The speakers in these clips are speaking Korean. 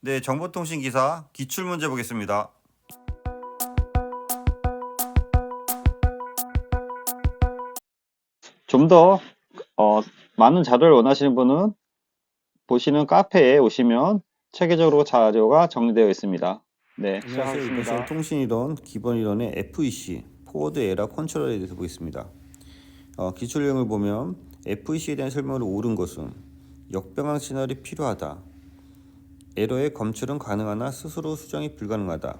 네, 정보통신 기사 기출 문제 보겠습니다. 좀 더 많은 자료를 원하시는 분은 보시는 카페에 오시면 체계적으로 자료가 정리되어 있습니다. 네, 안녕하세요. 이번 시간 시작하겠습니다. 통신이론 기본 이론의 FEC 포워드 에러 컨트롤에 대해서 보겠습니다. 기출 내용을 보면 FEC에 대한 설명을 옳은 것은 역병항 시널이 필요하다. 에러의 검출은 가능하나 스스로 수정이 불가능하다.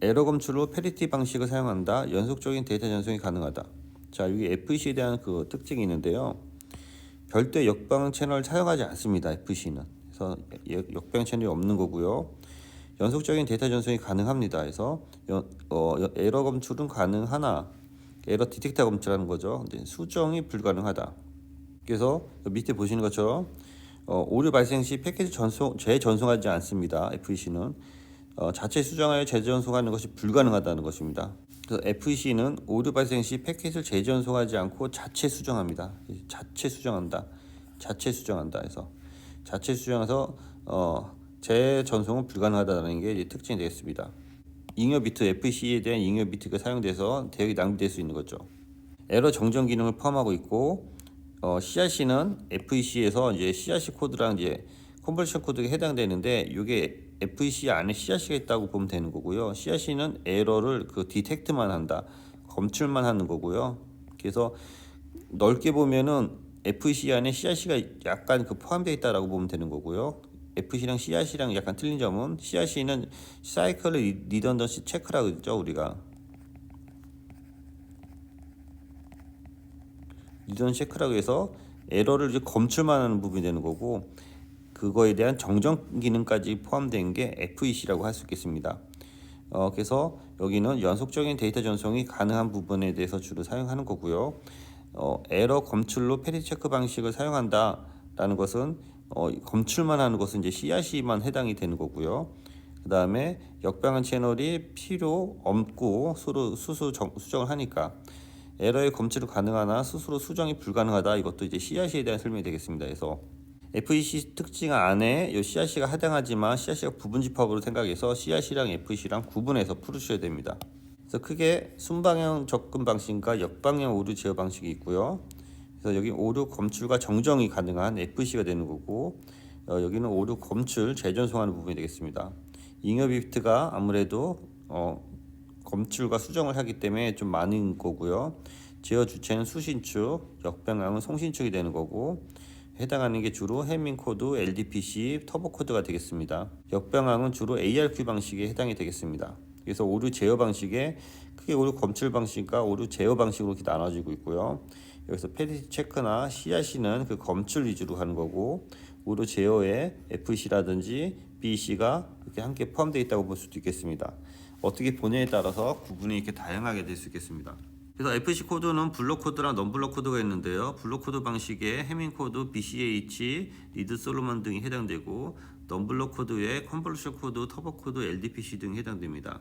에러 검출로 페리티 방식을 사용한다. 연속적인 데이터 전송이 가능하다. 자, 여기 FEC에 대한 그 특징이 있는데요. 별도의 역병 채널을 사용하지 않습니다. FEC는. 그래서 역병 채널이 없는 거고요. 연속적인 데이터 전송이 가능합니다. 그래서 에러 검출은 가능하나 에러 디텍터 검출하는 거죠. 수정이 불가능하다. 그래서 밑에 보시는 것처럼 오류 발생 시 패키지 재전송하지 않습니다. FEC는 자체 수정하여 재전송하는 것이 불가능하다는 것입니다. 그래서 FEC는 오류 발생 시 패킷을 재전송하지 않고 자체 수정합니다. 자체 수정한다. 해서 자체 수정해서 재전송은 불가능하다는 게 이제 특징이 되겠습니다. 잉여 비트 FEC에 대한 잉여 비트가 사용돼서 대역이 낭비될 수 있는 거죠. 에러 정정 기능을 포함하고 있고 CRC는 FEC에서 이제 CRC 코드랑 이제 컨버전 코드가 해당되는데 이게 FEC 안에 CRC가 있다고 보면 되는 거고요. CRC는 에러를 디텍트만 한다, 검출만 하는 거고요. 그래서 넓게 보면은 FEC 안에 CRC가 약간 포함되어 있다라고 보면 되는 거고요. FEC랑 CRC랑 약간 틀린 점은 CRC는 사이클 리던던시 체크라고 했죠, 우리가. 리던 체크라고 해서 에러를 이제 검출만 하는 부분이 되는 거고, 그거에 대한 정정 기능까지 포함된 게 FEC라고 할 수 있겠습니다. 그래서 여기는 연속적인 데이터 전송이 가능한 부분에 대해서 주로 사용하는 거고요. 에러 검출로 페리 체크 방식을 사용한다라는 것은 검출만 하는 것은 이제 CRC만 해당이 되는 거고요. 그 다음에 역병한 채널이 필요 없고 서로 수정을 하니까 에러의 검출이 가능하나 스스로 수정이 불가능하다. 이것도 이제 CRC에 대한 설명이 되겠습니다. 그래서 FEC 특징 안에 이 CRC가 해당하지만 CRC가 부분 집합으로 생각해서 CRC랑 FEC랑 구분해서 풀으셔야 됩니다. 그래서 크게 순방향 접근 방식과 역방향 오류 제어 방식이 있고요. 그래서 여기 오류 검출과 정정이 가능한 FEC가 되는 거고, 여기는 오류 검출 재전송하는 부분이 되겠습니다. 잉여 비트가 아무래도 검출과 수정을 하기 때문에 좀 많은 거고요. 제어 주체는 수신축, 역방향은 송신축이 되는 거고, 해당하는 게 주로 해밍 코드, LDPC, 터보 코드가 되겠습니다. 역방향은 주로 ARQ 방식에 해당이 되겠습니다. 그래서 오류 제어 방식에 크게 오류 검출 방식과 오류 제어 방식으로 이렇게 나눠지고 있고요. 여기서 페리티 체크나 CRC는 검출 위주로 하는 거고, 오류 제어에 FEC라든지 BEC가 이렇게 함께 포함되어 있다고 볼 수도 있겠습니다. 어떻게 보냐에 따라서 구분이 이렇게 다양하게 될 수 있겠습니다. 그래서 FEC 코드는 블록 코드랑 넘블록 코드가 있는데요. 블록 코드 방식에 해밍 코드, BCH, 리드 솔로몬 등이 해당되고, 넘블록 코드에 컨볼루션 코드, 터보 코드, LDPC 등이 해당됩니다.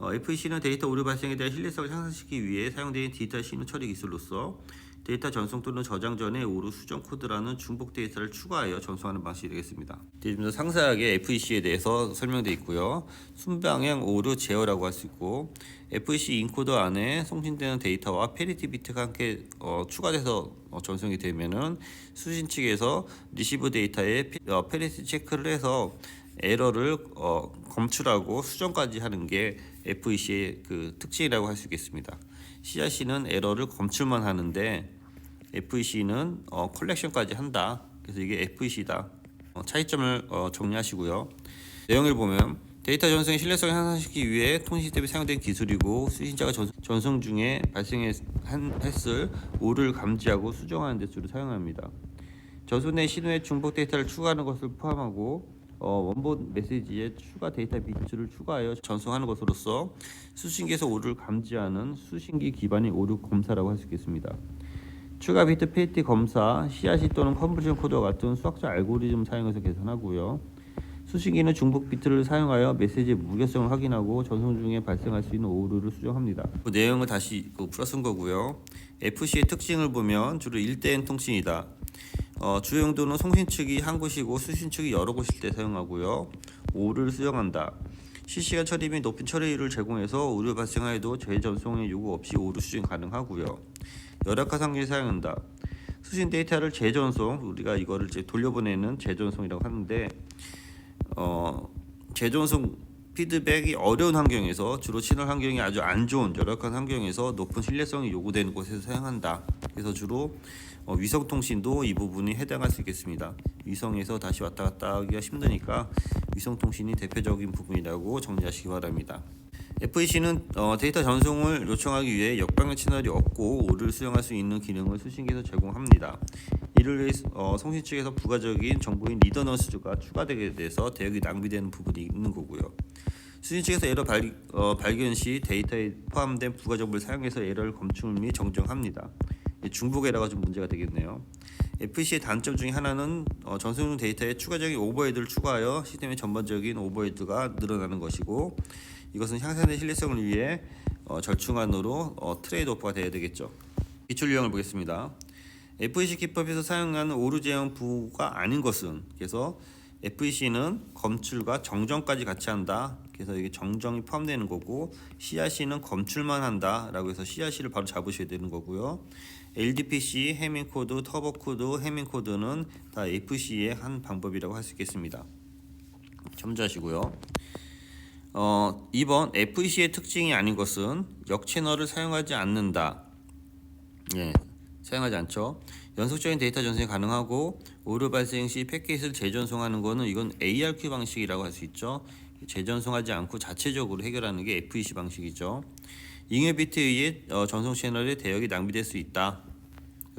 FEC는 데이터 오류 발생에 대한 신뢰성을 향상시키기 위해 사용되는 디지털 신호 처리 기술로서 데이터 전송 또는 저장 전에 오류 수정 코드라는 중복 데이터를 추가하여 전송하는 방식이 되겠습니다. 좀 더 상세하게 FEC에 대해서 설명되어 있고요. 순방향 오류 제어라고 할 수 있고, FEC 인코더 안에 송신되는 데이터와 페리티 비트가 함께 추가돼서 전송이 되면은 수신 측에서 리시브 데이터에 페리티 체크를 해서 에러를 검출하고 수정까지 하는 게 FEC의 특징이라고 할 수 있겠습니다. CRC는 에러를 검출만 하는데 FEC는 컬렉션까지 한다. 그래서 이게 FEC다. 차이점을 정리하시고요. 내용을 보면 데이터 전송의 신뢰성을 향상시키기 위해 통신 시스템이 사용된 기술이고, 수신자가 전송 중에 발생했을 오류를 감지하고 수정하는 데 주로 사용합니다. 전송 내 신호에 중복 데이터를 추가하는 것을 포함하고 원본 메시지에 추가 데이터 비트를 추가하여 전송하는 것으로서 수신기에서 오류를 감지하는 수신기 기반의 오류 검사라고 할 수 있겠습니다. 추가 비트 페리티 검사, CRC 또는 컨버전 코드와 같은 수학적 알고리즘 사용해서 계산하고요. 수신기는 중복 비트를 사용하여 메시지의 무결성을 확인하고 전송 중에 발생할 수 있는 오류를 수정합니다. 그 내용을 다시 풀어 쓴 거고요. FEC의 특징을 보면 주로 1대 N 통신이다. 주요 용도는 송신 측이 한 곳이고 수신 측이 여러 곳일 때 사용하고요. 5를 수정한다. 실시간 처리 및 높은 처리율을 제공해서 오류 발생하여도 재전송의 요구 없이 오류 수신 가능하고요. 열악한 상황에 사용한다. 수신 데이터를 재전송, 우리가 이거를 이제 돌려보내는 재전송이라고 하는데 재전송 피드백이 어려운 환경에서 주로 채널 환경이 아주 안 좋은 열악한 환경에서 높은 신뢰성이 요구되는 곳에서 사용한다. 그래서 주로 위성통신도 이 부분이 해당할 수 있겠습니다. 위성에서 다시 왔다 갔다 하기가 힘드니까 위성통신이 대표적인 부분이라고 정리하시기 바랍니다. FEC는 데이터 전송을 요청하기 위해 역방향 채널이 없고 오류를 수정할 수 있는 기능을 수신기에서 제공합니다. 이를 위해 송신 측에서 부가적인 정보인 리더너스가 추가되게 돼서 대역이 낭비되는 부분이 있는 거고요. 수신 측에서 에러 발견 시 데이터에 포함된 부가 정보를 사용해서 에러를 검출 및 정정합니다. 중복 에러가 좀 문제가 되겠네요. FEC의 단점 중에 하나는 전송 데이터에 추가적인 오버헤드를 추가하여 시스템의 전반적인 오버헤드가 늘어나는 것이고, 이것은 향상된 신뢰성을 위해 절충안으로 트레이드오프가 되어야 되겠죠. 기출 유형을 보겠습니다. FEC 기법에서 사용하는 오류 제형 부가 아닌 것은, 그래서 FEC는 검출과 정정까지 같이 한다. 그래서 이게 정정이 포함되는 거고, CRC는 검출만 한다라고 해서 CRC를 바로 잡으셔야 되는 거고요. LDPC, 해밍코드, 터보코드, 해밍코드는 다 FEC의 한 방법이라고 할 수 있겠습니다. 참조하시고요. 2번 FEC의 특징이 아닌 것은 역채널을 사용하지 않는다. 사용하지 않죠. 연속적인 데이터 전송이 가능하고 오류 발생 시 패킷을 재전송하는 것은 이건 ARQ 방식이라고 할 수 있죠. 재전송하지 않고 자체적으로 해결하는 게 FEC 방식이죠. 잉여 비트에 의해 전송 채널의 대역이 낭비될 수 있다.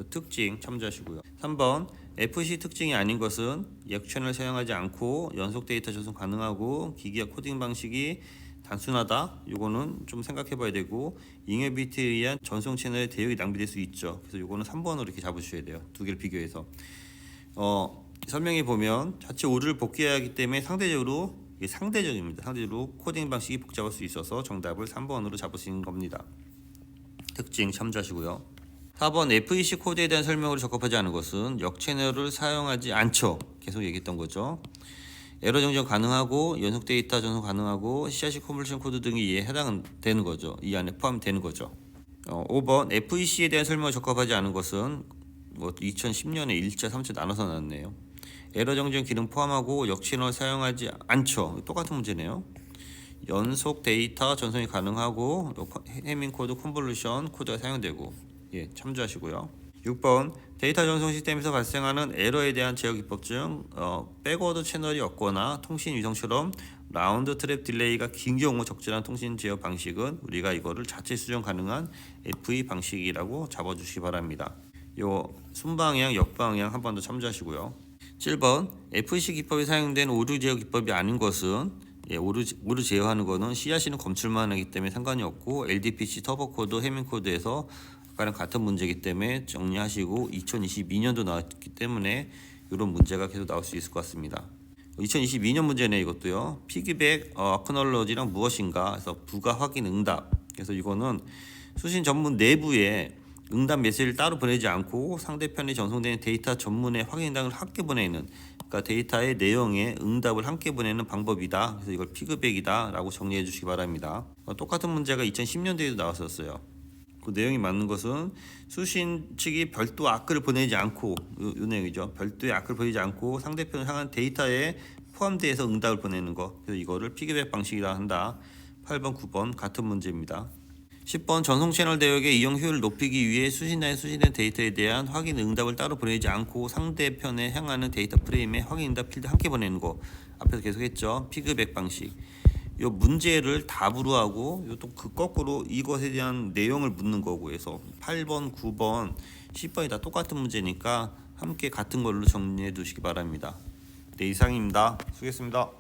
특징 참조하시고요. 3번 FEC 특징이 아닌 것은 역채널을 사용하지 않고 연속 데이터 전송 가능하고 기기화 코딩 방식이 단순하다. 이거는 좀 생각해 봐야 되고, 잉여 비트에 의한 전송 채널의 대역이 낭비될 수 있죠. 그래서 이거는 3번으로 이렇게 잡으셔야 돼요. 두 개를 비교해서. 설명해 보면 자체 오류를 복귀해야 하기 때문에 상대적입니다. 상대적으로 코딩 방식이 복잡할 수 있어서 정답을 3번으로 잡으시는 겁니다. 특징 참조하시고요. 4번 FEC 코드에 대한 설명으로 적합하지 않은 것은 역채널을 사용하지 않죠. 계속 얘기했던 거죠. 에러 정정 가능하고 연속 데이터 전송 가능하고 CRC 컨버전 코드 등이 이에 해당되는 거죠. 이 안에 포함되는 거죠. 5번 FEC에 대한 설명을 적합하지 않은 것은 2010년에 1차, 3차 나눠서 나왔네요. 에러 정정 기능 포함하고 역채널 사용하지 않죠. 똑같은 문제네요. 연속 데이터 전송이 가능하고 해밍 코드 컨볼루션 코드가 사용되고, 참조하시고요. 6번 데이터 전송 시스템에서 발생하는 에러에 대한 제어 기법 중 백워드 채널이 없거나 통신 위성처럼 라운드 트랩 딜레이가 긴 경우 적절한 통신 제어 방식은 우리가 이거를 자체 수정 가능한 FE 방식이라고 잡아주시기 바랍니다. 요 순방향, 역방향 한 번 더 참조하시고요. 7번 FEC 기법에 사용된 오류 제어 기법이 아닌 것은, 오류 제어하는 것은 CRC는 검출만 하기 때문에 상관이 없고, LDPC, 터보코드, 해밍코드에서 아까랑 같은 문제이기 때문에 정리하시고, 2022년도 나왔기 때문에 이런 문제가 계속 나올 수 있을 것 같습니다. 2022년 문제네. 이것도요. 피드백 어크놀러지랑 무엇인가 해서 부가 확인 응답. 그래서 이거는 수신 전문 내부에 응답 메시지를 따로 보내지 않고 상대편에 전송되는 데이터 전문의 확인 응답을 함께 보내는, 그러니까 데이터의 내용에 응답을 함께 보내는 방법이다. 그래서 이걸 피드백이다 라고 정리해 주시기 바랍니다. 똑같은 문제가 2010년도에도 나왔었어요. 그 내용이 맞는 것은 수신 측이 별도 아크를 보내지 않고, 이 내용이죠. 별도의 아크를 보내지 않고 상대편을 향한 데이터에 포함돼서 응답을 보내는 것. 그래서 이거를 피드백 방식이라 한다. 8번, 9번 같은 문제입니다. 10번 전송 채널 대역의 이용 효율을 높이기 위해 수신단에 수신된 데이터에 대한 확인 응답을 따로 보내지 않고 상대편에 향하는 데이터 프레임에 확인 응답 필드 함께 보내는 거. 앞에서 계속 했죠. 피드백 방식. 이 문제를 답으로 하고 또 그 거꾸로 이것에 대한 내용을 묻는 거고 해서 8번, 9번, 10번이 다 똑같은 문제니까 함께 같은 걸로 정리해 두시기 바랍니다. 네, 이상입니다. 수고했습니다.